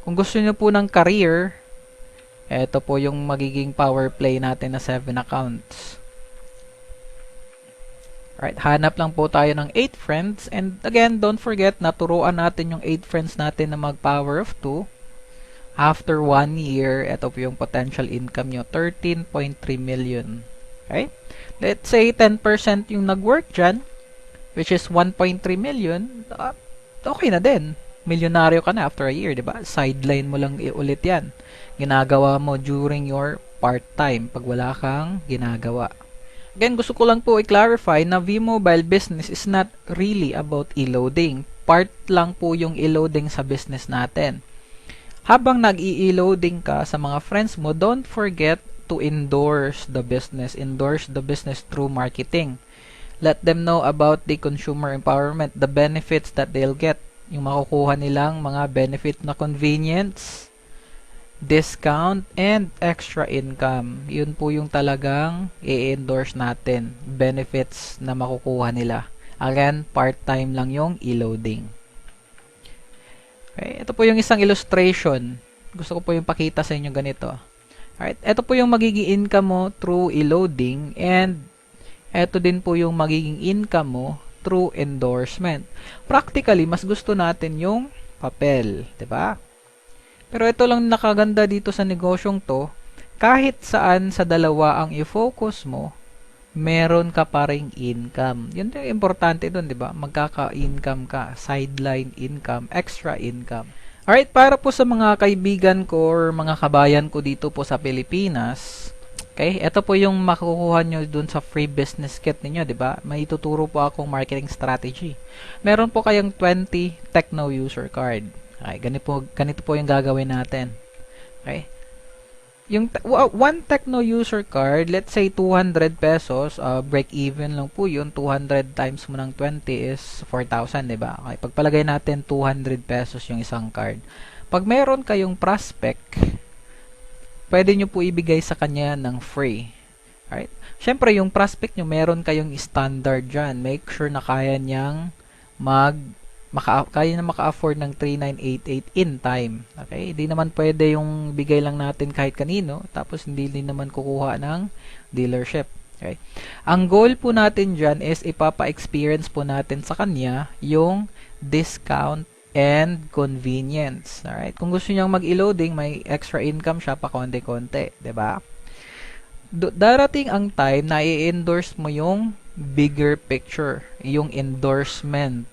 Kung gusto nyo po ng career, ito po yung magiging power play natin na 7 accounts. Alright, hanap lang po tayo ng 8 friends. And again, don't forget, naturuan natin yung 8 friends natin na mag power of 2. After 1 year, ito po yung potential income nyo, 13.3 million. Okay? Let's say 10% yung nag-work dyan, which is 1.3 million, okay na din. Milyonaryo ka na after a year, di ba? Sideline mo lang ulit yan. Ginagawa mo during your part-time pag wala kang ginagawa. Again, gusto ko lang po i-clarify na V-Mobile business is not really about e-loading. Part lang po yung e-loading sa business natin. Habang nag-i-loading ka sa mga friends mo, don't forget to endorse the business. Endorse the business through marketing. Let them know about the consumer empowerment, the benefits that they'll get. Yung makukuha nilang mga benefit na convenience, discount, and extra income. Yun po yung talagang i-endorse natin. Benefits na makukuha nila. Again, part-time lang yung e-loading. Okay, ito po yung isang illustration. Gusto ko po yung pakita sa inyo ganito. Alright, ito po yung magiging income mo through e-loading, and ito din po yung magiging income mo through endorsement. Practically, mas gusto natin yung papel, 'di ba? Pero ito lang nakaganda dito sa negosyong to, kahit saan sa dalawa ang i-focus mo, meron ka pa ring income. Yun yung importante doon, di ba? Magkaka-income ka, sideline income, extra income. Alright, para po sa mga kaibigan ko or mga kabayan ko dito po sa Pilipinas, okay, ito po yung makukuha nyo dun sa free business kit ninyo, di ba? May ituturo po akong marketing strategy. Meron po kayong 20 Tecno user card. Okay, ganito po yung gagawin natin. Okay? Yung one Tecno user card, let's say 200 pesos, break even lang po yun. 200 times mo ng 20 is 4,000, diba? Okay, pagpalagay natin 200 pesos yung isang card. Pag meron kayong prospect, pwede nyo po ibigay sa kanya ng free. Alright? Siyempre, yung prospect nyo, meron kayong standard dyan. Make sure na kaya niyang kaya na maka-afford ng 3988 in time. Okay? Hindi naman pwede yung bigay lang natin kahit kanino, tapos hindi din naman kukuha ng dealership. Okay? Ang goal po natin dyan is ipapa-experience po natin sa kanya yung discount and convenience. Alright? Kung gusto niyang mag-loading, may extra income siya pa konti-konti. 'Di ba? Darating ang time na i-endorse mo yung bigger picture, yung endorsement,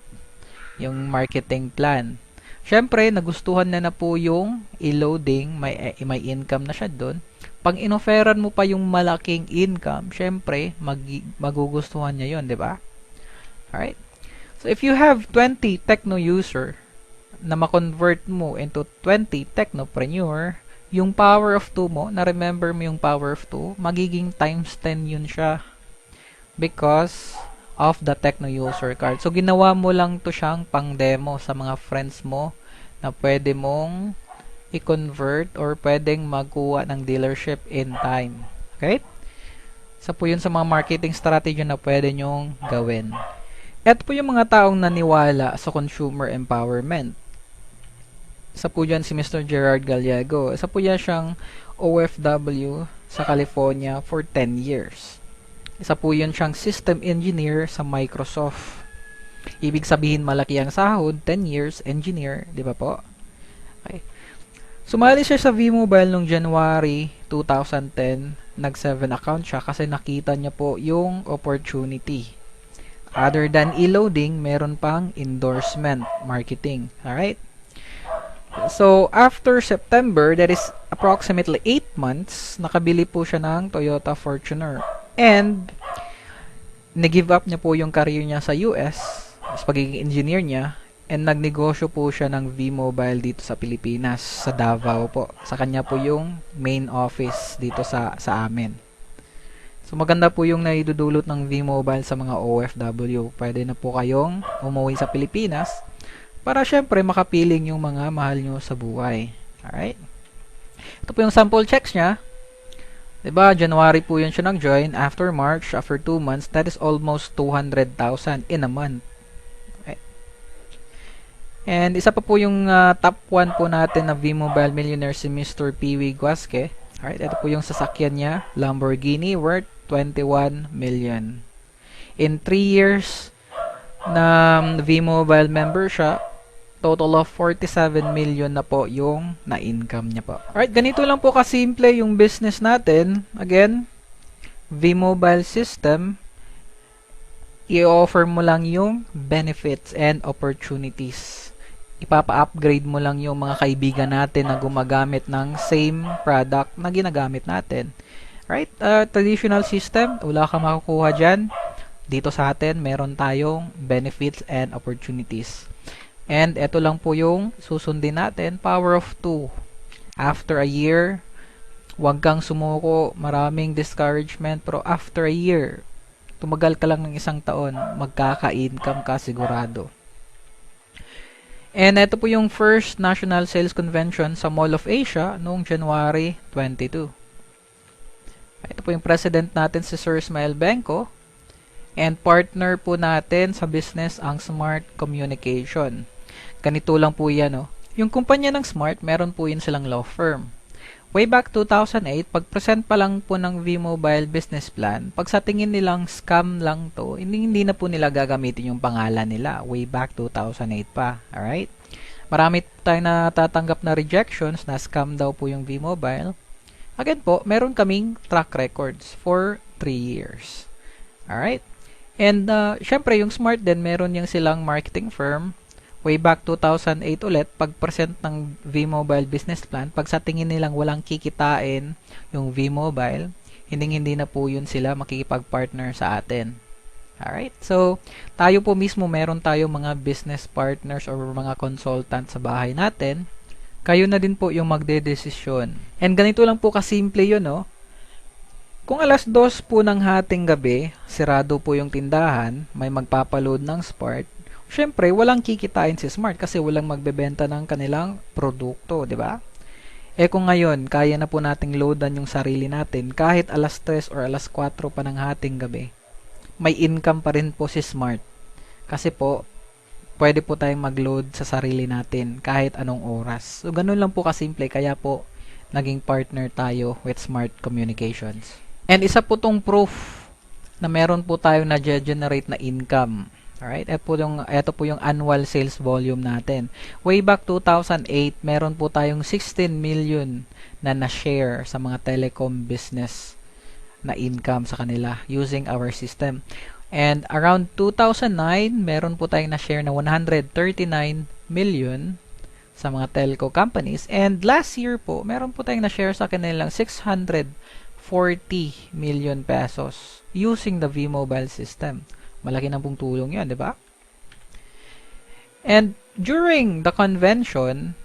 yung marketing plan. Siyempre, nagustuhan na po yung e-loading, may income na siya doon. Pag inoferan mo pa yung malaking income, siyempre, magugustuhan niya yun, di ba? Alright? So, if you have 20 Tecno user na ma-convert mo into 20 Technopreneur, yung power of 2 mo, na-remember mo yung power of 2, magiging times 10 yun siya. Because of the Tecno user card. So, ginawa mo lang to siyang pang-demo sa mga friends mo na pwede mong i-convert or pwedeng magkuha ng dealership in time. Okay? So, po yun sa mga marketing strategy na pwede nyong gawin. Ito po yung mga taong naniwala sa consumer empowerment. Isa po dyan si Mr. Gerard Gallego. Isa po yan siyang OFW sa California for 10 years. Isa po yun siyang system engineer sa Microsoft. Ibig sabihin malaki ang sahod, 10 years engineer, di ba po? Okay. Sumali siya sa V-Mobile noong January 2010. Nag-7 account siya kasi nakita niya po yung opportunity. Other than e-loading, meron pang endorsement marketing. Alright? So, after September, that is approximately 8 months, nakabili po siya ng Toyota Fortuner. And, nag-give up niya po yung career niya sa US, sa pagiging engineer niya, and nagnegosyo po siya ng V-Mobile dito sa Pilipinas, sa Davao po. Sa kanya po yung main office dito sa amin. So, maganda po yung naidudulot ng V-Mobile sa mga OFW. Pwede na po kayong umuwi sa Pilipinas para syempre makapiling yung mga mahal nyo sa buhay. Alright? Ito po yung sample checks niya. Diba, January po yun siya nag-join. After March, after 2 months, that is almost 200,000 in a month. Okay. And isa pa po yung top 1 po natin na V-Mobile millionaire si Mr. Piwi Guasque. Alright, ito po yung sasakyan niya, Lamborghini, worth 21 million. In 3 years na V-Mobile member siya, total of 47 million na po yung na-income niya po. Alright, ganito lang po kasimple yung business natin. Again, V-Mobile system, i-offer mo lang yung benefits and opportunities. Ipapa-upgrade mo lang yung mga kaibigan natin na gumagamit ng same product na ginagamit natin. Right? Traditional system, wala kang makukuha dyan. Dito sa atin, meron tayong benefits and opportunities. And ito lang po yung susundin natin, power of 2. After a year, huwag kang sumuko, maraming discouragement, pero after a year, tumagal ka lang ng 1 taon, magkaka-income ka sigurado. And ito po yung first National Sales Convention sa Mall of Asia noong January 22. Ito po yung president natin si Sir Ismael Benko. And partner po natin sa business ang Smart Communication. Ganito lang po yan. Oh. Yung kumpanya ng Smart, meron po yun silang law firm. Way back 2008, pag-present pa lang po ng V-Mobile business plan, pag sa tingin nilang scam lang to, hindi na po nila gagamitin yung pangalan nila. Way back 2008 pa. Alright? Marami tayong natatanggap na rejections na scam daw po yung V-Mobile. Again po, meron kaming track records for 3 years. Alright? And syempre, yung Smart din, meron yung silang marketing firm. Way back 2008 ulit, pag-present ng V-Mobile business plan, pag sa tingin nilang walang kikitain yung V-Mobile, hindi na po yun sila makikipag-partner sa atin. Alright? So, tayo po mismo, meron tayo mga business partners or mga consultant sa bahay natin. Kayo na din po yung magdedesisyon. And ganito lang po kasimple yun, no? Kung alas 2 po ng hating gabi, sirado po yung tindahan, may magpapaload ng Smart, syempre, walang kikitain si Smart kasi walang magbebenta ng kanilang produkto, di ba? Kung ngayon, kaya na po nating loadan yung sarili natin kahit alas 3 or alas 4 pa ng hating gabi, may income pa rin po si Smart. Kasi po, pwede po tayong mag-load sa sarili natin kahit anong oras. So, ganun lang po kasimple, kaya po naging partner tayo with Smart Communications. And isa po tong proof na meron po tayo na generate na income. Alright, ito po yung annual sales volume natin. Way back 2008, meron po tayong 16 million na na-share sa mga telecom business na income sa kanila using our system. And around 2009, meron po tayong na-share na 139 million sa mga telco companies. And last year po, meron po tayong na-share sa kanilang 640 million pesos using the V-Mobile system. Malaki na pong tulong yan, di ba? And during the convention,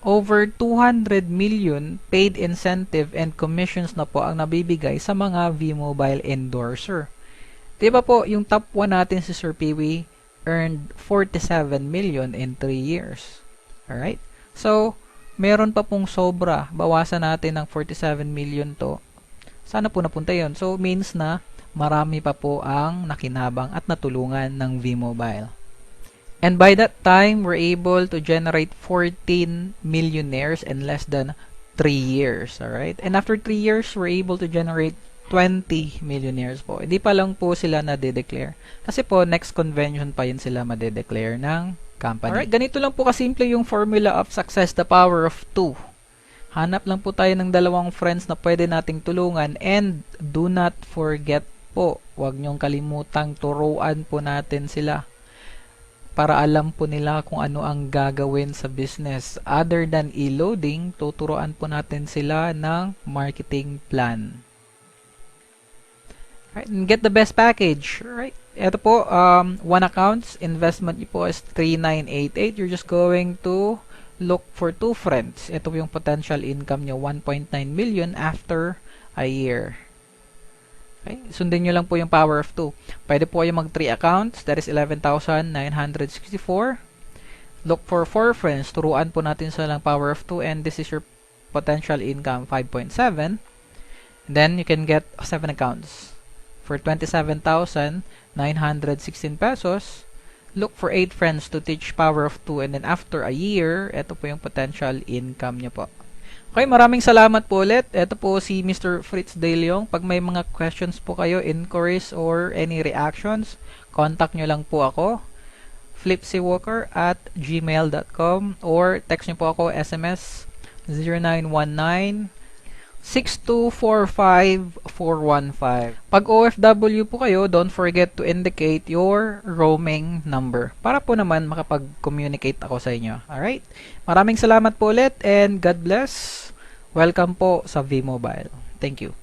over 200 million paid incentive and commissions na po ang nabibigay sa mga V-Mobile endorser. Di ba po, yung top 1 natin si Sir Piwi earned 47 million in 3 years. Alright? So, meron pa pong sobra. Bawasan natin ng 47 million to. Sana po napunta yun. So, means na marami pa po ang nakinabang at natulungan ng V-Mobile. And by that time, we're able to generate 14 millionaires in less than 3 years. Alright? And after 3 years, we're able to generate 20 millionaires po. Hindi pa lang po sila na-declare. Kasi po, next convention pa yun sila ma-declare ng company. Alright, ganito lang po kasimple yung formula of success, the power of 2. Hanap lang po tayo ng 2 friends na pwede nating tulungan, and do not forget po, huwag niyong kalimutang turuan po natin sila para alam po nila kung ano ang gagawin sa business. Other than e-loading, tuturuan po natin sila ng marketing plan. Right, and get the best package. Right. Ito po, one accounts, investment niyo po is 3988. You're just going to look for 2 friends. Ito po yung potential income niyo, 1.9 million after a year. Okay, sundin nyo lang po yung power of 2. Pwede po kayo mag 3 accounts, that is 11,964. Look for 4 friends, turuan po natin sa lang power of 2, and this is your potential income, 5.7. Then you can get 7 accounts for 27,916 pesos. look for 8 friends to teach power of 2, and then after a year, ito po yung potential income nyo po. Okay, maraming salamat po ulit. Ito po si Mr. Fritz De Leon. Pag may mga questions po kayo, inquiries, or any reactions, contact nyo lang po ako, flipsywalker@gmail.com, or text nyo po ako, SMS 0919-6245415. Pag OFW po kayo, don't forget to indicate your roaming number para po naman makapag-communicate ako sa inyo. Alright? Maraming salamat po ulit and God bless. Welcome po sa V-Mobile. Thank you.